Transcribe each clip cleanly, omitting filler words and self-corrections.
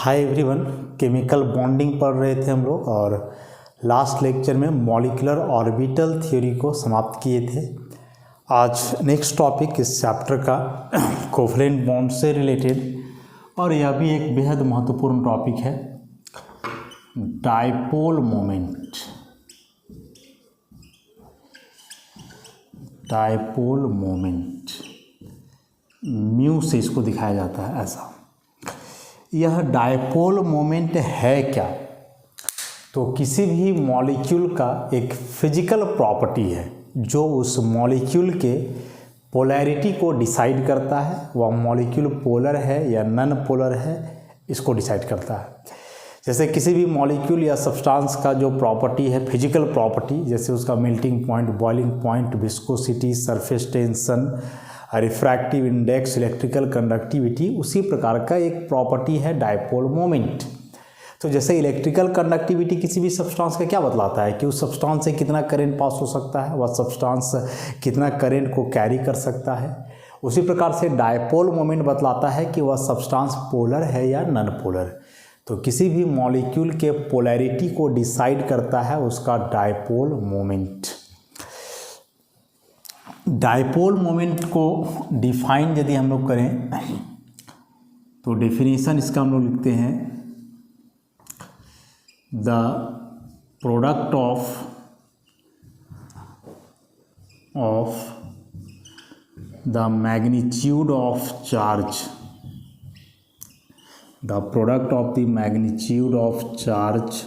Hi everyone, chemical bonding पढ़ रहे थे हम लोग और लास्ट लेक्चर में मॉलिक्यूलर ऑर्बिटल थ्योरी को समाप्त किए थे। आज नेक्स्ट टॉपिक इस चैप्टर का कोवलेंट बॉन्ड से रिलेटेड, और यह भी एक बेहद महत्वपूर्ण टॉपिक है, dipole moment. Dipole moment mu से इसको दिखाया जाता है ऐसा। यह डायपोल मोमेंट है क्या? तो किसी भी मॉलिक्यूल का एक फिजिकल प्रॉपर्टी है जो उस मॉलिक्यूल के पोलैरिटी को डिसाइड करता है। वह मॉलिक्यूल पोलर है या नॉन पोलर है, इसको डिसाइड करता है। जैसे किसी भी मॉलिक्यूल या सब्सटेंस का जो प्रॉपर्टी है, फिजिकल प्रॉपर्टी, जैसे उसका melting point, boiling point, viscosity, surface tension, refractive index, electrical conductivity, उसी प्रकार का एक प्रॉपर्टी है डायपोल मोमेंट। तो जैसे इलेक्ट्रिकल कंडक्टिविटी किसी भी सब्सटेंस का क्या बतलाता है कि उस सब्सटेंस से कितना करंट पास हो सकता है, वह सब्सटेंस कितना करंट को कैरी कर सकता है। उसी प्रकार से डायपोल मोमेंट बतलाता है कि वह सब्सटेंस पोलर है या नॉन पोलर। तो किसी भी मॉलिक्यूल के पोलैरिटी को डिसाइड करता है उसका डायपोल मोमेंट। डायपोल मोमेंट को डिफाइन यदि हम लोग करें तो डेफिनेशन इसका हम लोग लिखते हैं, the product of the magnitude of charge, the product of the magnitude of charge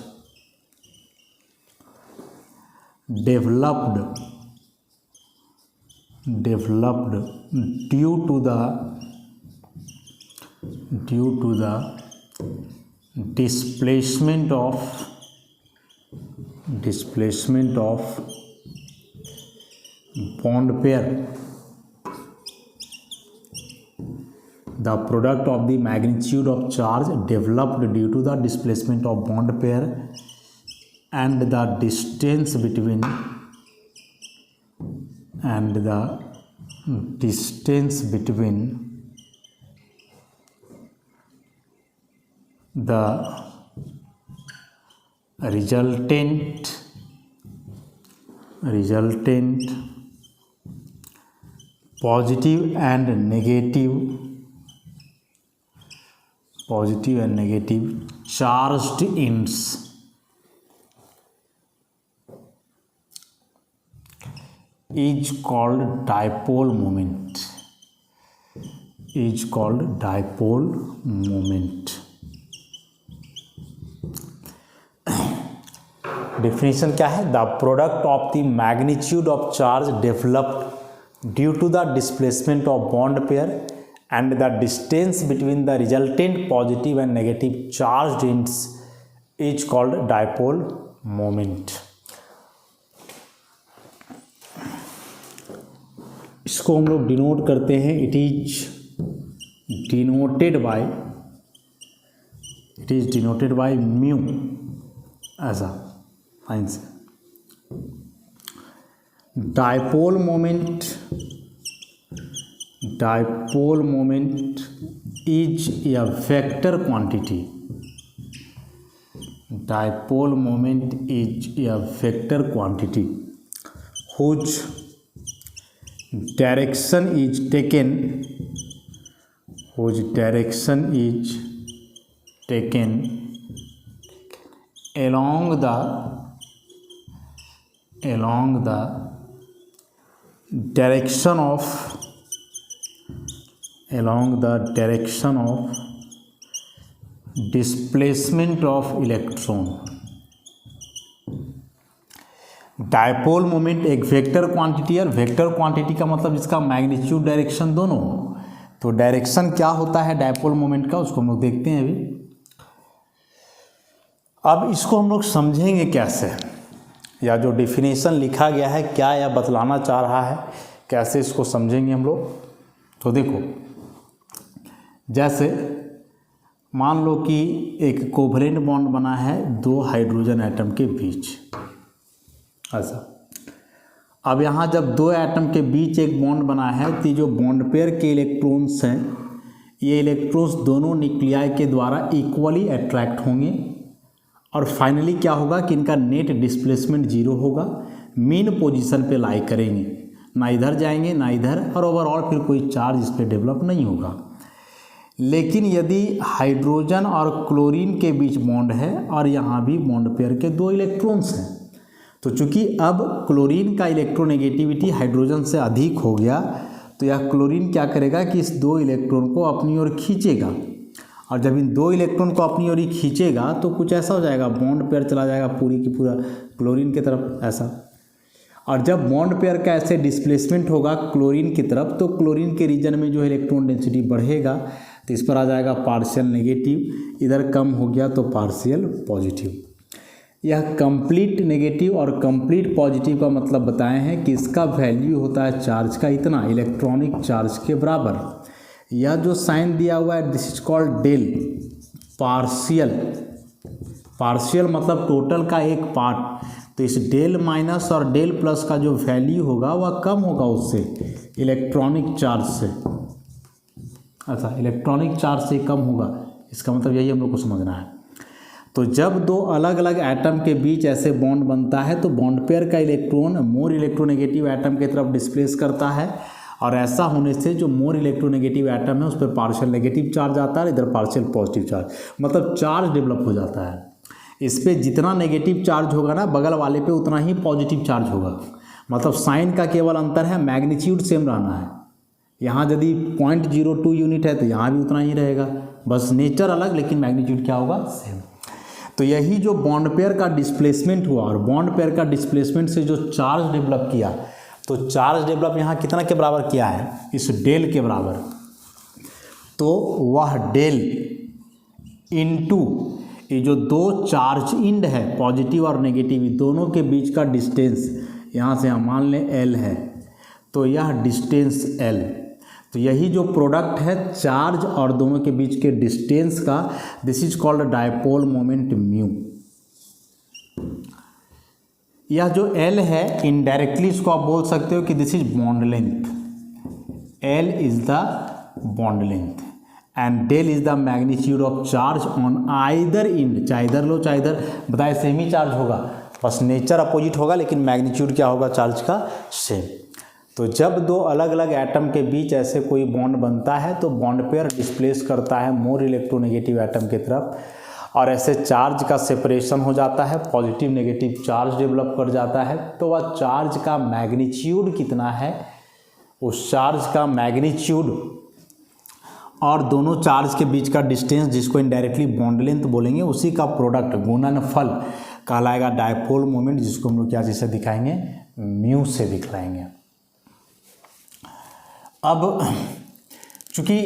developed due to the displacement of bond pair. The product of the magnitude of charge developed due to the displacement of bond pair and the distance between the resultant positive and negative charged ends is called dipole moment. Definition क्या है? The product of the magnitude of charge developed due to the displacement of bond pair and the distance between the resultant positive and negative charged ends is called dipole moment. इसको हम लोग denote करते हैं, it is denoted by mu ऐसा sign से। Dipole moment is a vector quantity. Dipole moment is a vector quantity whose direction is taken along the direction of displacement of electron। Dipole moment एक vector quantity है। Vector quantity का मतलब इसका magnitude, direction दोनों। तो direction क्या होता है डायपोल मोमेंट का, उसको हम लोग देखते हैं अभी। अब इसको हम लोग समझेंगे कैसे, या जो डेफिनेशन लिखा गया है क्या यह बतलाना चाह रहा है, कैसे इसको समझेंगे हम लोग। तो देखो, जैसे मान लो कि एक कोवलेंट बॉन्ड बना है दो हाइड्रोजन एटम के बीच ऐसा। अब यहाँ जब दो एटम के बीच एक बॉन्ड बना है तो जो बॉन्ड पेयर के इलेक्ट्रॉन्स हैं ये इलेक्ट्रॉन्स दोनों न्यूक्लियाई के द्वारा इक्वली अट्रैक्ट होंगे और फाइनली क्या होगा कि इनका नेट डिस्प्लेसमेंट जीरो होगा, मीन पोजीशन पे लाई करेंगे, ना इधर जाएंगे ना इधर, और ओवरऑल फिर कोई चार्ज इस पर डेवलप नहीं होगा। लेकिन यदि हाइड्रोजन और क्लोरीन के बीच बॉन्ड है और यहाँ भी बॉन्ड पेयर के दो इलेक्ट्रॉन्स हैं, तो चूंकि अब क्लोरीन का इलेक्ट्रोनेगेटिविटी हाइड्रोजन से अधिक हो गया, तो यह क्लोरीन क्या करेगा कि इस दो इलेक्ट्रॉन को अपनी ओर खींचेगा, और जब इन दो इलेक्ट्रॉन को अपनी ओर ही खींचेगा तो कुछ ऐसा हो जाएगा, बॉन्ड पेयर चला जाएगा पूरी की पूरा क्लोरीन की तरफ ऐसा। और जब बॉन्ड पेयर का ऐसे डिस्प्लेसमेंट होगा क्लोरीन की तरफ, तो क्लोरीन के रीजन में जो इलेक्ट्रॉन डेंसिटी बढ़ेगा, तो इस पर आ जाएगा पार्शियल नेगेटिव, इधर कम हो गया तो पार्शियल पॉजिटिव। यह कंप्लीट नेगेटिव और कंप्लीट पॉजिटिव का मतलब बताए हैं कि इसका वैल्यू होता है चार्ज का इतना, इलेक्ट्रॉनिक चार्ज के बराबर। यह जो साइन दिया हुआ है this is called del, partial, partial मतलब टोटल का एक पार्ट, तो इस डेल माइनस और डेल प्लस का जो वैल्यू होगा वह कम होगा उससे, इलेक्ट्रॉनिक चार्ज से। अच्छा, इलेक्ट्रॉनिक चार्ज से कम होगा, इसका मतलब यही हम लोग को समझना है। तो जब दो अलग अलग एटम के बीच ऐसे बॉन्ड बनता है तो बॉन्ड पेयर का इलेक्ट्रॉन मोर इलेक्ट्रोनेगेटिव एटम की तरफ डिस्प्लेस करता है, और ऐसा होने से जो मोर इलेक्ट्रोनेगेटिव एटम है उस पर पार्शियल नेगेटिव चार्ज आता है, इधर पार्शियल पॉजिटिव चार्ज, मतलब चार्ज डेवलप हो जाता है। इस पर जितना नेगेटिव चार्ज होगा ना बगल वाले पे उतना ही पॉजिटिव चार्ज होगा, मतलब साइन का केवल अंतर है, मैग्नीट्यूड सेम रहना है। यहाँ यदि 0.02 यूनिट है तो यहाँ भी उतना ही रहेगा, बस नेचर अलग लेकिन मैग्नीट्यूड क्या होगा, सेम। तो यही जो बॉन्ड पेयर का डिस्प्लेसमेंट हुआ और बॉन्ड पेयर का डिस्प्लेसमेंट से जो चार्ज डेवलप किया, तो चार्ज डेवलप यहाँ कितना के बराबर किया है, इस डेल के बराबर। तो वह डेल इनटू ये जो दो चार्ज इंड है पॉजिटिव और नेगेटिव दोनों के बीच का डिस्टेंस, यहाँ से हम मान लें एल है, तो यह डिस्टेंस एल, तो यही जो प्रोडक्ट है चार्ज और दोनों के बीच के डिस्टेंस का, this is called dipole moment mu. यह जो एल है इनडायरेक्टली इसको आप बोल सकते हो कि this is bond length, L is the bond length and del is the magnitude of charge on either end, चाहे इधर लो चाहे इधर, बताए सेम ही चार्ज होगा, बस नेचर अपोजिट होगा लेकिन मैग्नीट्यूड क्या होगा चार्ज का, सेम। तो जब दो अलग अलग एटम के बीच ऐसे कोई बॉन्ड बनता है तो बॉन्ड पेयर डिस्प्लेस करता है मोर इलेक्ट्रोनेगेटिव एटम की तरफ, और ऐसे चार्ज का सेपरेशन हो जाता है, पॉजिटिव नेगेटिव चार्ज डेवलप कर जाता है। तो वह चार्ज का मैग्नीट्यूड कितना है, उस चार्ज का मैग्नीट्यूड और दोनों चार्ज के बीच का डिस्टेंस, जिसको इनडायरेक्टली बॉन्ड लेंथ बोलेंगे, उसी का प्रोडक्ट गुणनफल कहलाएगा डायपोल मोमेंट, जिसको हम लोग क्या चीज़ से दिखाएंगे, म्यू से दिखलाएंगे। अब चूँकि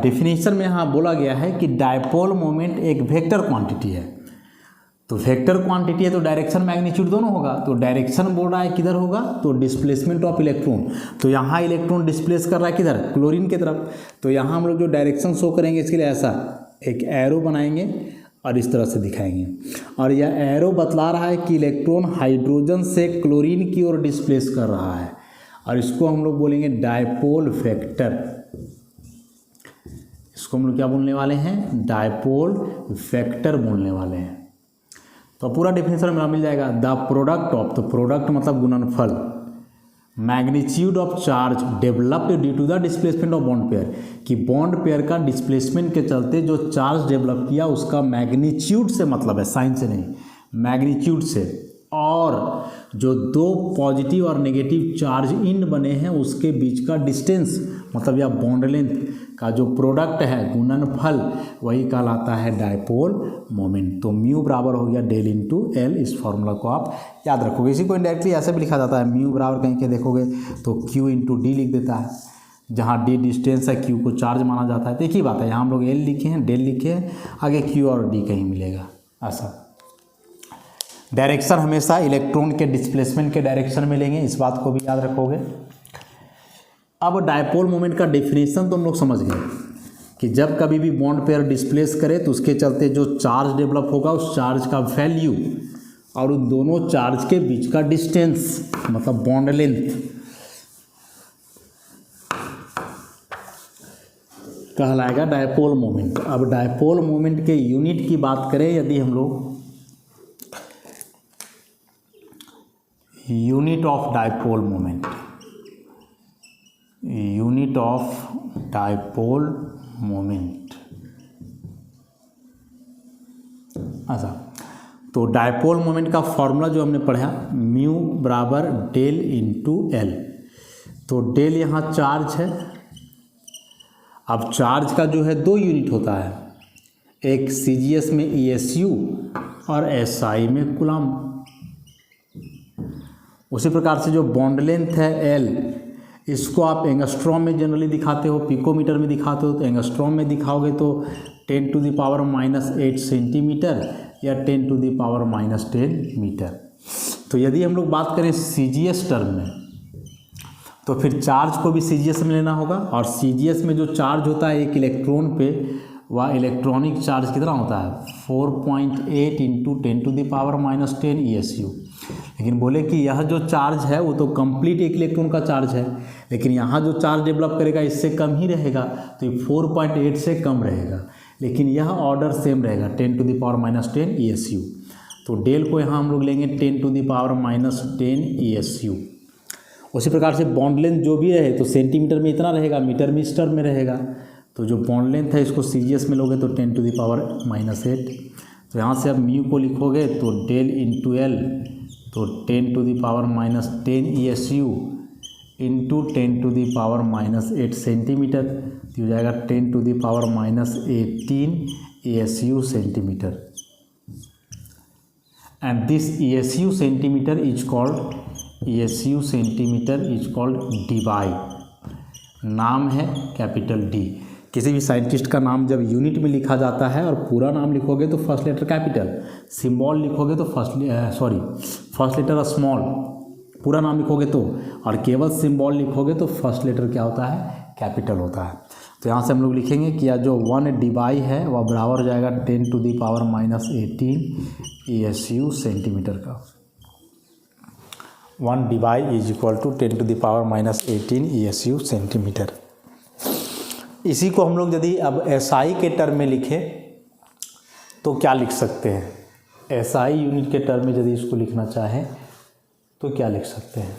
डेफिनेशन में यहाँ बोला गया है कि डायपोल मोमेंट एक वेक्टर क्वांटिटी है, तो वेक्टर क्वांटिटी है तो डायरेक्शन मैग्नीट्यूड दोनों होगा, तो डायरेक्शन बोल रहा है किधर होगा, तो डिस्प्लेसमेंट ऑफ इलेक्ट्रॉन, तो यहाँ इलेक्ट्रॉन डिस्प्लेस कर रहा है किधर, क्लोरीन की तरफ। तो यहाँ हम लोग जो डायरेक्शन शो करेंगे इसके लिए ऐसा एक एरो बनाएंगे और इस तरह से दिखाएंगे, और यह एरो बतला रहा है कि इलेक्ट्रॉन हाइड्रोजन से क्लोरीन की ओर डिस्प्लेस कर रहा है, और इसको हम लोग बोलेंगे डायपोल वेक्टर। इसको हम लोग क्या बोलने वाले हैं, डायपोल वेक्टर बोलने वाले हैं। तो पूरा डेफिनेशन मेरा मिल जाएगा, द प्रोडक्ट ऑफ, तो प्रोडक्ट मतलब गुणनफल, magnitude of charge developed due to the displacement of bond pair, कि बॉन्ड पेयर का डिस्प्लेसमेंट के चलते जो चार्ज डेवलप किया उसका मैग्नीट्यूड से मतलब है, साइन से नहीं, मैग्नीट्यूड से, और जो दो पॉजिटिव और नेगेटिव चार्ज इंड बने हैं उसके बीच का डिस्टेंस, मतलब या बॉन्ड लेंथ का जो प्रोडक्ट है गुणनफल, वही कहलाता है डायपोल मोमेंट। तो म्यू बराबर हो गया डेल इंटू एल, इस फॉर्मूला को आप याद रखोगे। इसी को इंडायरेक्टली ऐसे भी लिखा जाता है, म्यू बराबर कहीं के देखोगे तो क्यू इंटू डी लिख देता है, जहाँ डी डिस्टेंस है क्यू को चार्ज माना जाता है। तो एक ही बात है, यहाँ हम लोग एल लिखे हैं, डेल लिखे हैं, आगे क्यू और डी कहीं मिलेगा ऐसा। डायरेक्शन हमेशा इलेक्ट्रॉन के डिस्प्लेसमेंट के डायरेक्शन में लेंगे, इस बात को भी याद रखोगे। अब डायपोल मोमेंट का डेफिनेशन तो हम लोग समझ गए कि जब कभी भी बॉन्ड पेयर डिस्प्लेस करे तो उसके चलते जो चार्ज डेवलप होगा उस चार्ज का वैल्यू और उन दोनों चार्ज के बीच का डिस्टेंस मतलब बॉन्ड लेंथ, कहलाएगा डायपोल मोमेंट। अब डायपोल मोमेंट के यूनिट की बात करें यदि हम लोग, unit of dipole moment, unit of dipole moment, अच्छा, तो डायपोल मोमेंट का फॉर्मूला जो हमने पढ़ा, म्यू बराबर डेल इंटू एल। तो डेल यहाँ चार्ज है। अब चार्ज का जो है 2 यूनिट होता है, एक सीजीएस में ईएसयू और एसआई में कूलम। उसी प्रकार से जो बॉन्ड लेंथ है एल, इसको आप एंगस्ट्रॉम में जनरली दिखाते हो, पिकोमीटर में दिखाते हो। तो एंगस्ट्रॉम में दिखाओगे तो 10⁻⁻8 सेंटीमीटर या 10⁻⁻10 मीटर। तो यदि हम लोग बात करें सीजीएस टर्म में, तो फिर चार्ज को भी सीजीएस में लेना होगा। और सीजीएस में जो चार्ज होता है एक इलेक्ट्रॉन पे, वह इलेक्ट्रॉनिक चार्ज कितना होता है 4.8 × 10⁻⁻10 ESU। लेकिन बोले कि यह जो चार्ज है वो तो कंप्लीट एक इलेक्ट्रॉन का चार्ज है, लेकिन यहाँ जो चार्ज डेवलप करेगा इससे कम ही रहेगा, तो ये 4.8 से कम रहेगा, लेकिन यह ऑर्डर सेम रहेगा 10⁻⁻10 ESU। तो डेल को यहाँ हम लोग लेंगे 10⁻⁻10 ESU। उसी प्रकार से बॉन्ड लेंथ जो भी रहे तो सेंटीमीटर में इतना रहेगा, मीटर में इस टर्म में रहेगा। तो जो बॉन्ड लेंथ है इसको सीजीएस में लोगे तो 10⁻⁻8। तो यहाँ से अब म्यू को लिखोगे तो डेल इंटू एल, तो 10⁻⁻10 ESU इंटू 10⁻⁻8 सेंटीमीटर, तो हो जाएगा 10⁻⁻18 ESU centimetre. And this ESU centimetre is called debye. नाम है कैपिटल डी। किसी भी साइंटिस्ट का नाम जब यूनिट में लिखा जाता है और पूरा नाम लिखोगे तो फर्स्ट लेटर कैपिटल, सिंबल लिखोगे तो फर्स्ट लेटर स्मॉल, पूरा नाम लिखोगे तो, और केवल सिंबल लिखोगे तो फर्स्ट लेटर क्या होता है कैपिटल होता है। तो यहाँ से हम लोग लिखेंगे कि यह जो 1 डिवाई है वह बराबर हो जाएगा 10⁻⁻18 ESU सेंटीमीटर का। 1 debye is equal to 10⁻⁻18 ESU centimetre. इसी को हम लोग यदि अब एसआई के टर्म में लिखें तो क्या लिख सकते हैं? एसआई यूनिट के टर्म में यदि इसको लिखना चाहें तो क्या लिख सकते हैं?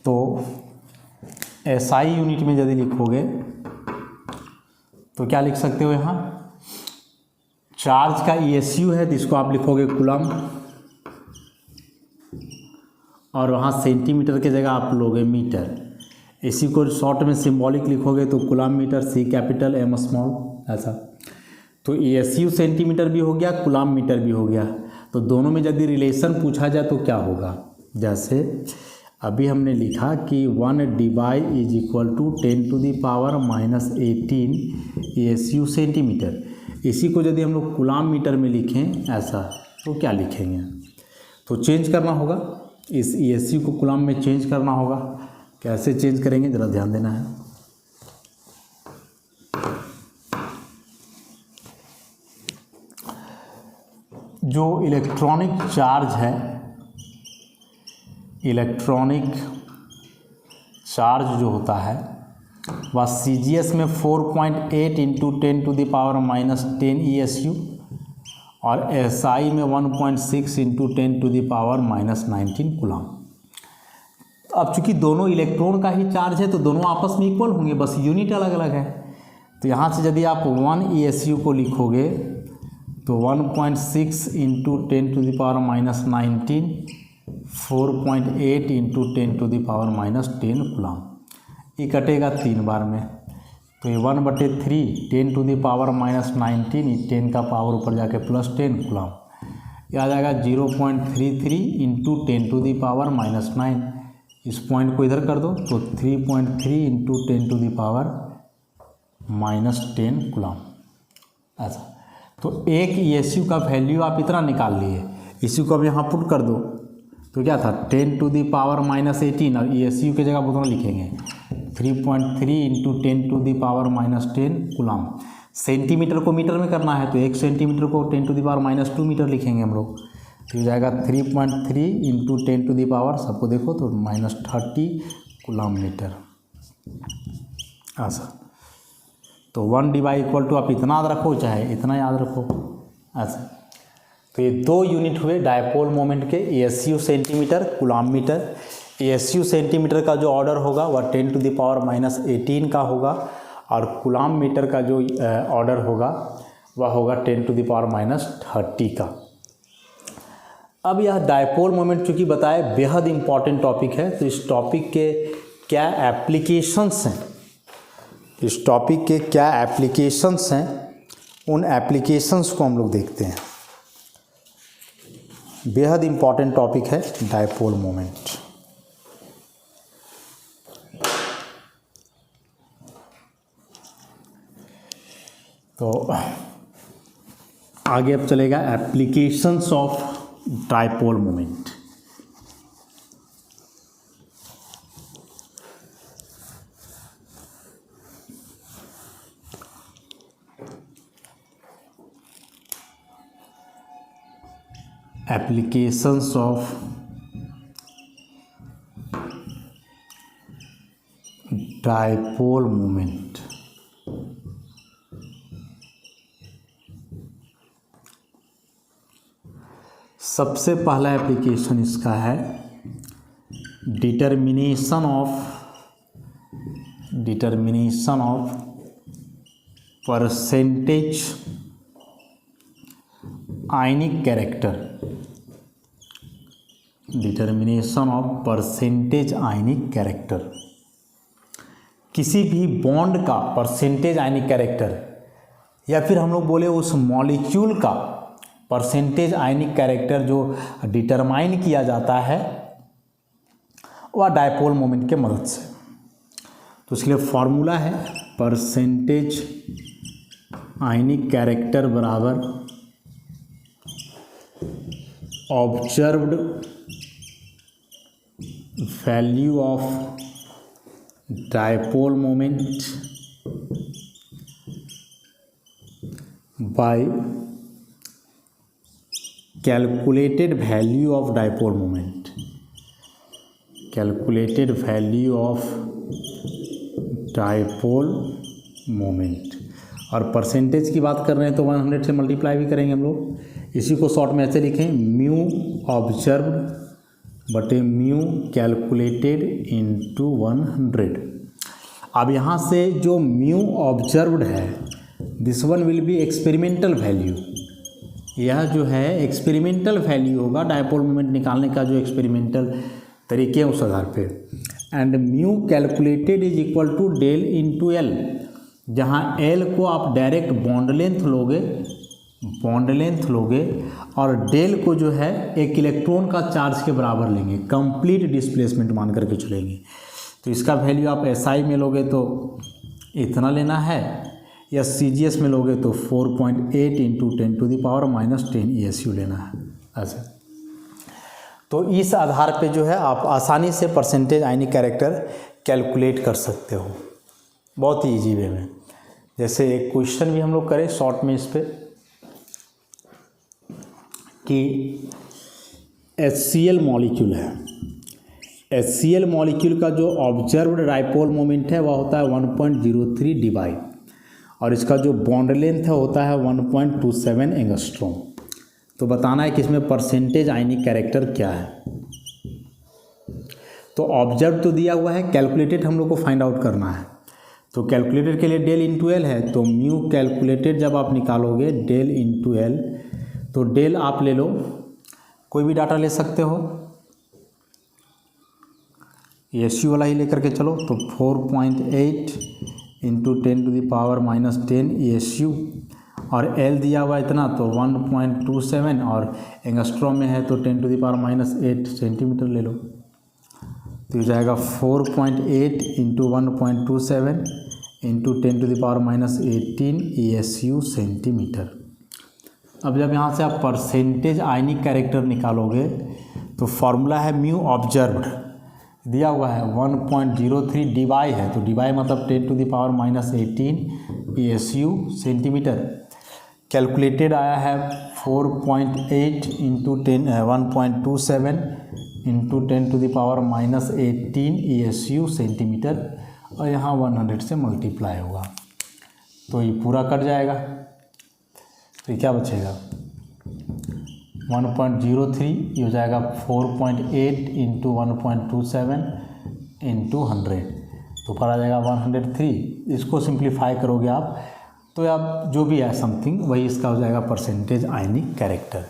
तो एसआई यूनिट में यदि लिखोगे तो क्या लिख सकते हो? यहाँ चार्ज का ESU है तो इसको आप लिखोगे कूलम, और वहाँ सेंटीमीटर की जगह आप लोगे मीटर। इसी को शॉर्ट में सिंबॉलिक लिखोगे तो coulomb metre, C capital M small, ऐसा। तो ESU सेंटीमीटर भी हो गया, कूलम मीटर भी हो गया। तो दोनों में यदि रिलेशन पूछा जाए तो क्या होगा? जैसे अभी हमने लिखा कि 1 debye is equal to 10⁻⁻18 ESU centimetre. इसी को यदि हम लोग कूलम मीटर में लिखें ऐसा, तो क्या लिखेंगे? तो चेंज करना होगा, इस ESU को कूलम में चेंज करना होगा। कैसे चेंज करेंगे ज़रा ध्यान देना है। जो इलेक्ट्रॉनिक चार्ज है, इलेक्ट्रॉनिक चार्ज जो होता है वह CGS में 4.8 × 10⁻⁻10 ESU और SI में 1.6 × 10⁻⁻19 कूलम। अब चूंकि दोनों इलेक्ट्रॉन का ही चार्ज है तो दोनों आपस में इक्वल होंगे, बस यूनिट अलग अलग है। तो यहाँ से यदि आप 1 ESU को लिखोगे तो 1.6 × 10⁻⁻19 4.8 × 10⁻�10 कूलम। ये कटेगा 3 बार में, तो ये 1/3 10⁻⁻19, 10 का पावर ऊपर जाके +10 कूलम। ये आ जाएगा 0.33 × 10⁻⁻9। इस पॉइंट को इधर कर दो तो 3.3 × 10⁻⁻10 कूलम, ऐसा। तो एक ESU का वैल्यू आप इतना निकाल लिए, इसी को अब यहाँ पुट कर दो तो क्या था 10⁻⁻18, और ESU की जगह उतना लिखेंगे 3.3 × 10⁻⁻10 कूलम। सेंटीमीटर को मीटर में करना है तो 1 सेंटीमीटर को 10⁻² मीटर लिखेंगे हम लोग। तो ये जाएगा 3.3 इंटू 10⁻, सबको देखो तो -30 कूलम मीटर। ऐसा तो 1/= आप इतना याद रखो चाहे इतना याद रखो ऐसा। तो ये 2 यूनिट हुए डायपोल मोमेंट के, ASU centimetre, coulomb metre. ASU centimetre का जो ऑर्डर होगा वह 10⁻18 का होगा और कूलम मीटर का जो ऑर्डर होगा वह होगा 10⁻30 का। अब यह डायपोल मोमेंट चूँकि बताए बेहद इम्पॉर्टेंट टॉपिक है, तो इस टॉपिक के क्या एप्लीकेशंस हैं, इस टॉपिक के क्या एप्लीकेशंस हैं, उन एप्लीकेशंस को हम लोग देखते हैं। बेहद इम्पॉर्टेंट टॉपिक है डायपोल मोमेंट। तो आगे अब चलेगा applications of dipole moment. Applications of dipole moment. सबसे पहला एप्लीकेशन इसका है determination of percentage ionic character. Determination of percentage ionic character, किसी भी बॉन्ड का परसेंटेज आयनिक कैरेक्टर या फिर हम लोग बोले उस मॉलिक्यूल का परसेंटेज आयनिक कैरेक्टर जो डिटरमाइन किया जाता है वह डायपोल मोमेंट के मदद से। तो इसके लिए फॉर्मूला है परसेंटेज आयनिक कैरेक्टर बराबर observed value of dipole moment bye calculated value of dipole moment. Calculated value of dipole moment, और परसेंटेज की बात कर रहे हैं तो 100 से मल्टीप्लाई भी करेंगे हम लोग। इसी को शॉर्ट में ऐसे लिखें म्यू ऑब्जर्व्ड बटे म्यू कैलकुलेटेड इंटू 100। अब यहाँ से जो म्यू ऑब्जर्व्ड है this one will be experimental value. यह जो है एक्सपेरिमेंटल वैल्यू होगा डायपोल मोमेंट निकालने का, जो एक्सपेरिमेंटल तरीके हैं उस आधार पे। And mu calculated is equal to del into L, जहाँ एल को आप डायरेक्ट बॉन्ड लेंथ लोगे और डेल को जो है एक इलेक्ट्रॉन का चार्ज के बराबर लेंगे, कंप्लीट डिस्प्लेसमेंट मान करके चलेंगे। तो इसका वैल्यू आप SI में लोगे तो इतना लेना है, या CGS में लोगे तो 4.8 इंटू 10⁻−10 ASU लेना है ऐसे। तो इस आधार पे जो है आप आसानी से परसेंटेज आयनिक कैरेक्टर कैलकुलेट कर सकते हो बहुत ही ईजी वे में। जैसे एक क्वेश्चन भी हम लोग करें शॉर्ट में इस पर कि HCl मॉलिक्यूल है, HCl मॉलिक्यूल का जो ऑब्जर्व्ड डायपोल मोमेंट है वह होता है 1.03 dBi और इसका जो बॉन्ड लेंथ है होता है 1.27 एंगस्ट्रॉम। तो बताना है कि इसमें परसेंटेज आयनिक कैरेक्टर क्या है। तो ऑब्जर्व तो दिया हुआ है, कैलकुलेटेड हम लोग को फाइंड आउट करना है। तो कैलकुलेटेड के लिए डेल इंटू एल है, तो म्यू कैलकुलेटेड जब आप निकालोगे डेल इंटू एल, तो डेल आप ले लो, कोई भी डाटा ले सकते हो, ASU वाला ही लेकर के चलो। तो 4.8 इंटू 10⁻−10 ASU और L दिया हुआ इतना तो 1.27 और एंगस्ट्रॉम में है तो 10⁻−8 सेंटीमीटर ले लो। तो ये जाएगा 4.8 इंटू 1.27 इंटू 10⁻−18 ASU सेंटीमीटर। अब जब यहाँ से आप परसेंटेज आयनिक कैरेक्टर निकालोगे तो फॉर्मूला है म्यू ऑब्जर्व्ड, दिया हुआ है 1.03 dBi है, तो dBi मतलब 10⁻−18 ESU सेंटीमीटर। कैलकुलेटेड आया है 4.8 इंटू 1.27 इंटू 10⁻⁻18 ESU सेंटीमीटर, और यहाँ 100 से मल्टीप्लाई होगा तो ये पूरा कट जाएगा। तो ये क्या बचेगा 1.03, ये हो जाएगा 4.8 इंटू 1.27 इंटू 100, तो ऊपर आ जाएगा 103। इसको सिंप्लीफाई करोगे आप तो आप जो भी है समथिंग वही इसका हो जाएगा परसेंटेज आयनिक कैरेक्टर।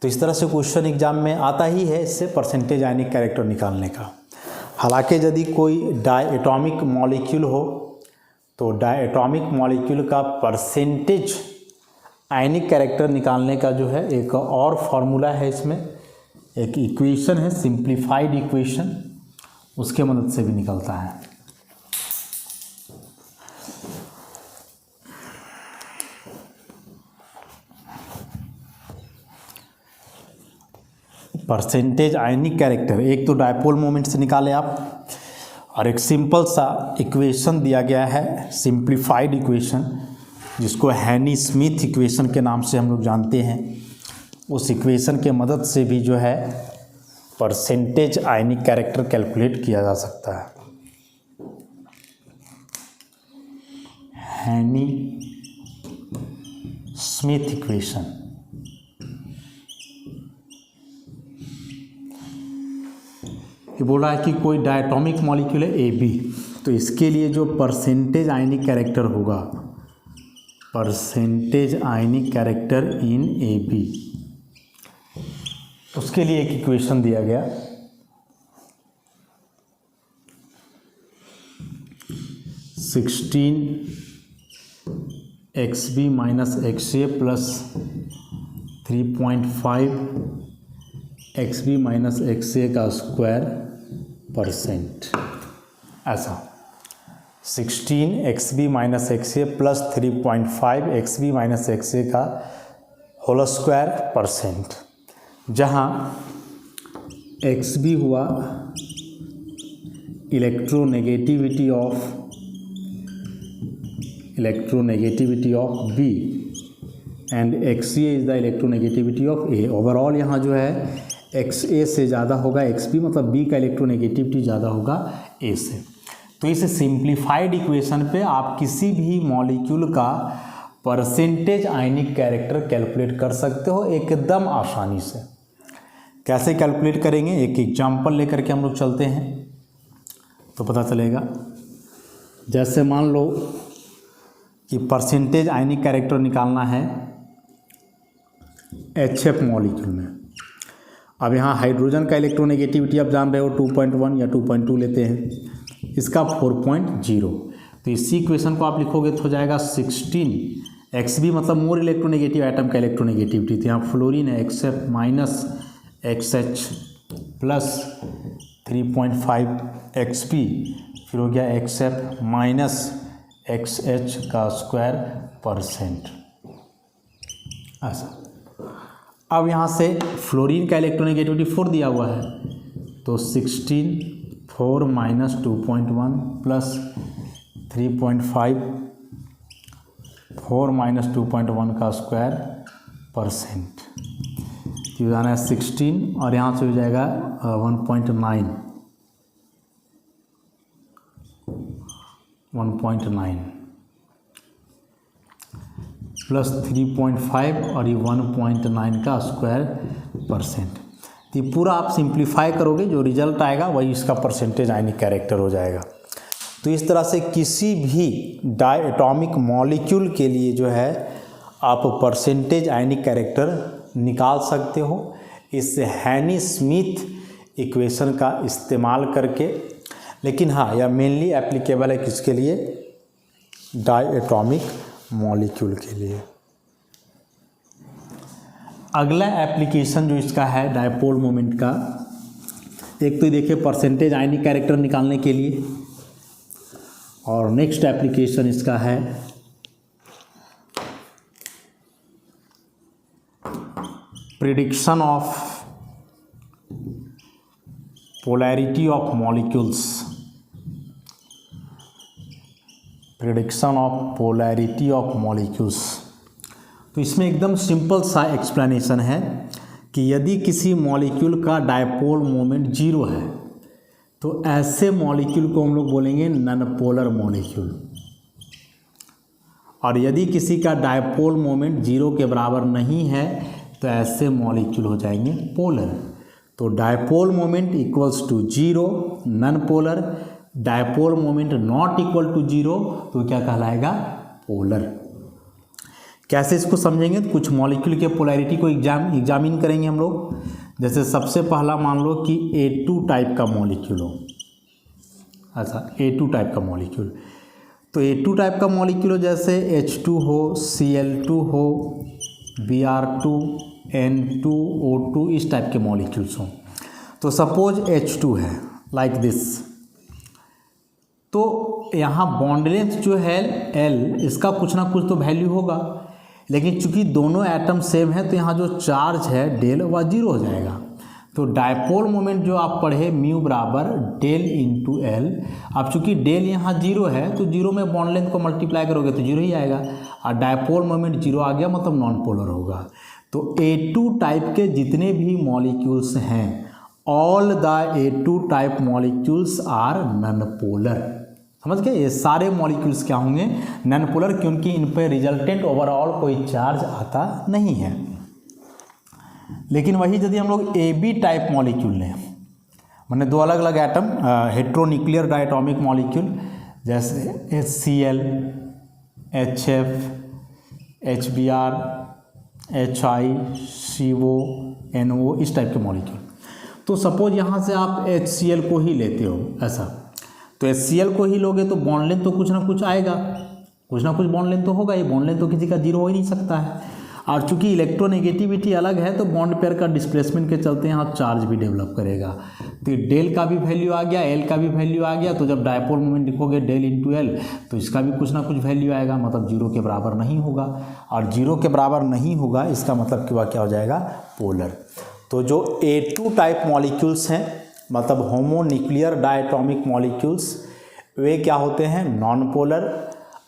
तो इस तरह से क्वेश्चन एग्जाम में आता ही है इससे परसेंटेज आयनिक कैरेक्टर निकालने का। हालांकि यदि कोई डायएटॉमिक मॉलिक्यूल हो तो डायएटॉमिक मॉलिक्यूल का परसेंटेज आयनिक कैरेक्टर निकालने का जो है एक और फार्मूला है, इसमें एक इक्वेशन है, सिंप्लीफाइड इक्वेशन, उसके मदद से भी निकलता है। परसेंटेज आयनिक कैरेक्टर एक तो डायपोल मोमेंट से निकाले आप, और एक सिंपल सा इक्वेशन दिया गया है सिंप्लीफाइड इक्वेशन, जिसको हैनी स्मिथ इक्वेशन के नाम से हम लोग जानते हैं। उस इक्वेशन के मदद से भी जो है परसेंटेज आयनिक कैरेक्टर कैलकुलेट किया जा सकता है। हैनी स्मिथ इक्वेशन। ये बोल रहा है कि कोई डायटॉमिक मॉलिक्यूल है AB, तो इसके लिए जो परसेंटेज आयनिक कैरेक्टर होगा, percentage ionic character in AB, उसके लिए एक इक्वेशन दिया गया। (16xB - XA + 3.5 XB - XA का स्क्वायर %, ऐसा 16xB - XA + 3.5 XB - XA का होल स्क्वायर %, जहाँ XB हुआ electronegativity of B and XA is the electronegativity of A। Overall यहाँ जो है XA से ज़्यादा होगा XB, मतलब B का इलेक्ट्रोनेगेटिविटी ज़्यादा होगा A से। तो इस सिंप्लीफाइड इक्वेशन पे आप किसी भी मॉलिक्यूल का परसेंटेज आयनिक कैरेक्टर कैलकुलेट कर सकते हो एकदम आसानी से। कैसे कैलकुलेट करेंगे, एक एग्जांपल लेकर के हम लोग चलते हैं तो पता चलेगा। जैसे मान लो कि परसेंटेज आयनिक कैरेक्टर निकालना है HF मॉलिक्यूल में। अब यहाँ हाइड्रोजन का इलेक्ट्रोनेगेटिविटी आप जान रहे हो 2.1 या 2.2 लेते हैं, इसका 4.0। तो इसी इक्वेशन को आप लिखोगे तो हो जाएगा 16xB, मतलब मोर इलेक्ट्रोनेगेटिव आइटम का इलेक्ट्रोनेगेटिविटी। तो यहाँ फ्लोरीन है XF - XH प्लस 3.5 XB, फिर हो गया XF - XH का स्क्वायर %, ऐसा। अब यहाँ से फ्लोरीन का इलेक्ट्रोनेगेटिविटी 4 दिया हुआ है, तो 16 4 - 2.1 प्लस 3.5 4 - 2.1 का स्क्वायर %। ये जाना है 16 और यहाँ से हो जाएगा 1.9 प्लस 3.5 और ये 1.9 का स्क्वायर %। तो ये पूरा आप सिंप्लीफाई करोगे, जो रिजल्ट आएगा वही इसका परसेंटेज आयनिक कैरेक्टर हो जाएगा। तो इस तरह से किसी भी डायएटॉमिक मॉलिक्यूल के लिए जो है आप परसेंटेज आयनिक कैरेक्टर निकाल सकते हो इस हैनी स्मिथ इक्वेशन का इस्तेमाल करके। लेकिन हाँ, यह मेनली एप्लीकेबल है किसके लिए, डायएटॉमिक मॉलिक्यूल के लिए। अगला एप्लीकेशन जो इसका है डायपोल मोमेंट का, एक तो देखिए परसेंटेज आयनिक कैरेक्टर निकालने के लिए, और नेक्स्ट एप्लीकेशन इसका है prediction of polarity of molecules. Prediction of polarity of molecules. तो इसमें एकदम सिंपल सा एक्सप्लेनेशन है कि यदि किसी मॉलिक्यूल का डायपोल मोमेंट 0 है तो ऐसे मॉलिक्यूल को हम लोग बोलेंगे नॉन पोलर मॉलिक्यूल, और यदि किसी का डायपोल मोमेंट 0 के बराबर नहीं है तो ऐसे मॉलिक्यूल हो जाएंगे पोलर। तो dipole moment equals to 0 non polar, dipole moment not equal to 0 तो क्या कहलाएगा, पोलर। कैसे इसको समझेंगे, तो कुछ मॉलिक्यूल के पोलैरिटी को एग्जामिन करेंगे हम लोग। जैसे सबसे पहला मान लो कि A2 टाइप का मॉलिक्यूल हो, ऐसा A2 टाइप का मॉलिक्यूल। तो A2 टाइप का मॉलिक्यूल हो जैसे H2 हो, Cl2 हो, Br2, N2, O2, इस टाइप के मॉलिक्यूल्स हों। तो सपोज H2 है लाइक दिस, तो यहाँ बॉन्ड लेंथ जो है L, इसका कुछ ना कुछ तो वैल्यू होगा, लेकिन चूंकि दोनों एटम सेम है तो यहाँ जो चार्ज है डेल वह 0 हो जाएगा। तो डायपोल मोमेंट जो आप पढ़े म्यू बराबर डेल इंटू एल, अब चूंकि डेल यहाँ 0 है तो 0 में बॉन्ड लेंथ को मल्टीप्लाई करोगे तो 0 ही आएगा, और डायपोल मोमेंट 0 आ गया मतलब नॉन पोलर होगा। तो A2 टाइप के जितने भी मॉलिक्यूल्स हैं, all the A2 type molecules are non polar. समझ गए, ये सारे मॉलिक्यूल्स क्या होंगे, नॉन पोलर, क्योंकि इन पर रिजल्टेंट ओवरऑल कोई चार्ज आता नहीं है। लेकिन वही यदि हम लोग AB टाइप मॉलिक्यूल लें, माने दो अलग अलग एटम हेट्रोन्यूक्लियर डायटोमिक मॉलिक्यूल, जैसे HCl, HF, HBr, HI, CO, NO, इस टाइप के मॉलिक्यूल। तो सपोज यहाँ से आप HCl को ही लेते हो ऐसा, तो HCl को ही लोगे तो बॉन्ड लेंथ तो कुछ ना कुछ आएगा, कुछ ना कुछ बॉन्ड लेंथ तो होगा, ये बॉन्ड लेंथ तो किसी का 0 हो ही नहीं सकता है। और चूंकि इलेक्ट्रोनेगेटिविटी अलग है तो बॉन्ड पेयर का डिस्प्लेसमेंट के चलते यहाँ चार्ज भी डेवलप करेगा। तो डेल का भी वैल्यू आ गया, एल का भी वैल्यू आ गया, तो जब डायपोल मोमेंट लिखोगे डेल इंटू एल तो इसका भी कुछ ना कुछ वैल्यू आएगा, मतलब 0 के बराबर नहीं होगा, और 0 के बराबर नहीं होगा इसका मतलब कि वह क्या हो जाएगा, पोलर। तो जो A2 टाइप मॉलिक्यूल्स हैं, मतलब होमोन्यूक्लियर डायटोमिक मॉलिक्यूल्स, वे क्या होते हैं, नॉन पोलर।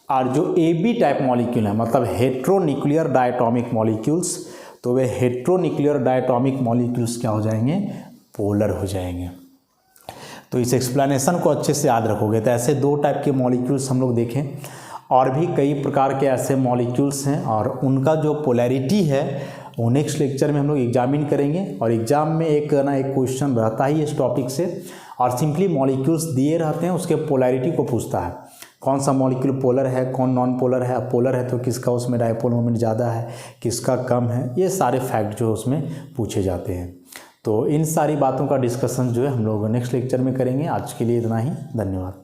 और जो AB टाइप मॉलिक्यूल है, मतलब हेट्रोन्यूक्लियर डायटोमिक मॉलिक्यूल्स, तो वे हेट्रोन्यूक्लियर डायटोमिक मॉलिक्यूल्स क्या हो जाएंगे, पोलर हो जाएंगे। तो इस एक्सप्लेनेशन को अच्छे से याद रखोगे। तो ऐसे 2 टाइप के मॉलिक्यूल्स हम लोग देखें, और भी कई प्रकार के ऐसे मॉलिक्यूल्स हैं, और उनका जो पोलैरिटी है वो नेक्स्ट लेक्चर में हम लोग एग्जामिन करेंगे। और एग्जाम में एक क्वेश्चन रहता ही इस टॉपिक से, और सिंपली मॉलिक्यूल्स दिए रहते हैं, उसके पोलैरिटी को पूछता है, कौन सा मॉलिक्यूल पोलर है, कौन नॉन पोलर है। पोलर है तो किसका उसमें डायपोल मोमेंट ज़्यादा है, किसका कम है, ये सारे फैक्ट जो है उसमें पूछे जाते हैं। तो इन सारी बातों का डिस्कशन जो है हम लोग नेक्स्ट लेक्चर में करेंगे। आज के लिए इतना ही, धन्यवाद।